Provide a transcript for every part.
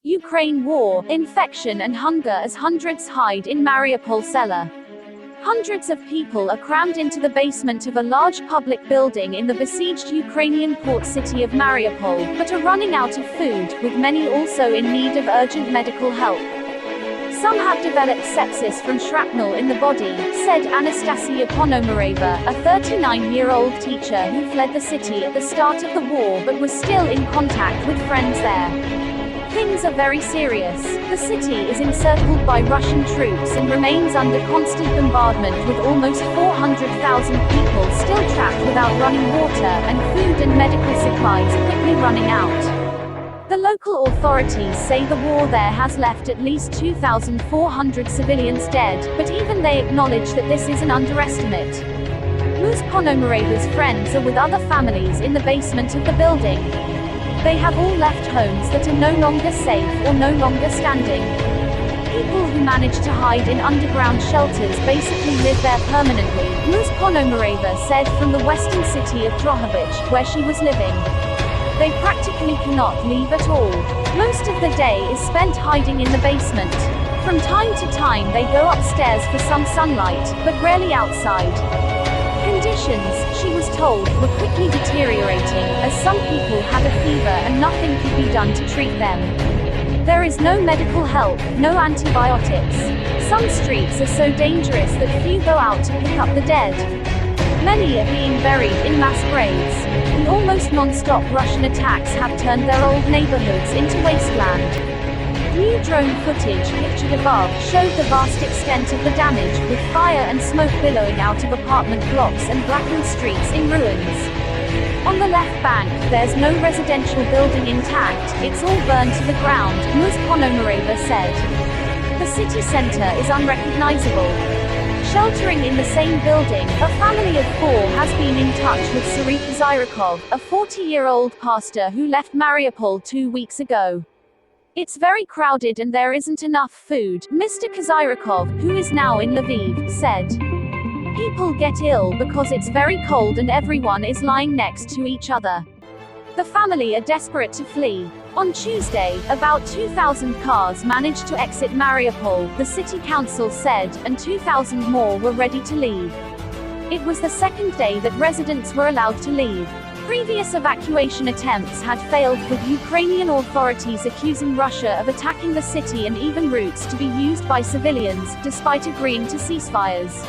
Ukraine war, infection and hunger as hundreds hide in Mariupol cellar. Hundreds of people are crammed into the basement of a large public building in the besieged Ukrainian port city of Mariupol, but are running out of food, with many also in need of urgent medical help. Some have developed sepsis from shrapnel in the body, said Anastasia Ponomareva, a 39-year-old teacher who fled the city at the start of the war but was still in contact with friends there. Things are very serious. The city is encircled by Russian troops and remains under constant bombardment, with almost 400,000 people still trapped without running water, and food and medical supplies quickly running out. The local authorities say the war there has left at least 2,400 civilians dead, but even they acknowledge that this is an underestimate. Ms. Ponomareva's friends are with other families in the basement of the building. They have all left homes that are no longer safe or no longer standing. People who manage to hide in underground shelters basically live there permanently, Ms. Ponomareva said from the western city of Drohobych, where she was living. They practically cannot leave at all. Most of the day is spent hiding in the basement. From time to time they go upstairs for some sunlight, but rarely outside. Conditions, she was told, were quickly deteriorating, as some people had a fever and nothing could be done to treat them. There is no medical help, no antibiotics. Some streets are so dangerous that few go out to pick up the dead. Many are being buried in mass graves. And almost non-stop Russian attacks have turned their old neighborhoods into wasteland. New drone footage pictured above showed the vast extent of the damage, with fire and smoke billowing out of apartment blocks and blackened streets in ruins. On the left bank, there's no residential building intact, it's all burned to the ground, Ms. Ponomareva said. The city center is unrecognizable. Sheltering in the same building, a family of 4 has been in touch with Serhiy Kadyrov, a 40-year-old pastor who left Mariupol 2 weeks ago. It's very crowded and there isn't enough food, Mr. Kadyrov, who is now in Lviv, said. People get ill because it's very cold and everyone is lying next to each other. The family are desperate to flee. On Tuesday, about 2,000 cars managed to exit Mariupol, the city council said, and 2,000 more were ready to leave. It was the second day that residents were allowed to leave. Previous evacuation attempts had failed, with Ukrainian authorities accusing Russia of attacking the city and even routes to be used by civilians, despite agreeing to ceasefires.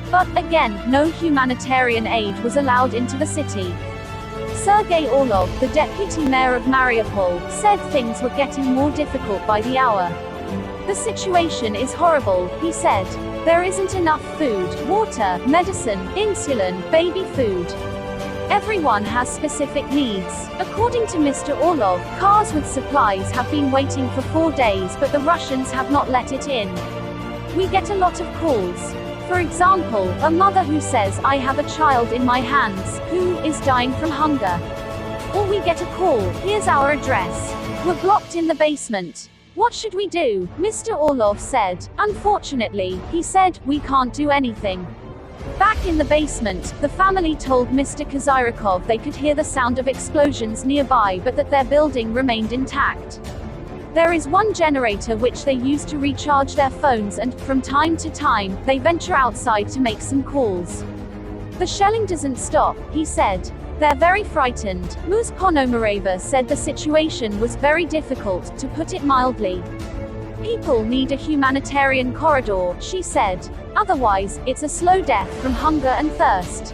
But, again, no humanitarian aid was allowed into the city. Sergei Orlov, the deputy mayor of Mariupol, said things were getting more difficult by the hour. The situation is horrible, he said. There isn't enough food, water, medicine, insulin, baby food. Everyone has specific needs. According to Mr. Orlov, cars with supplies have been waiting for 4 days, but the Russians have not let it in. We get a lot of calls. For example, a mother who says, "I have a child in my hands, who is dying from hunger." Or we get a call, "Here's our address. We're blocked in the basement. What should we do?" Mr. Orlov said. Unfortunately, he said, "we can't do anything." Back in the basement, the family told Mr. Kadyrov they could hear the sound of explosions nearby, but that their building remained intact. There is one generator which they use to recharge their phones and, from time to time, they venture outside to make some calls. The shelling doesn't stop, he said. They're very frightened. Ms. Ponomareva said the situation was very difficult, to put it mildly. People need a humanitarian corridor, she said. Otherwise, it's a slow death from hunger and thirst.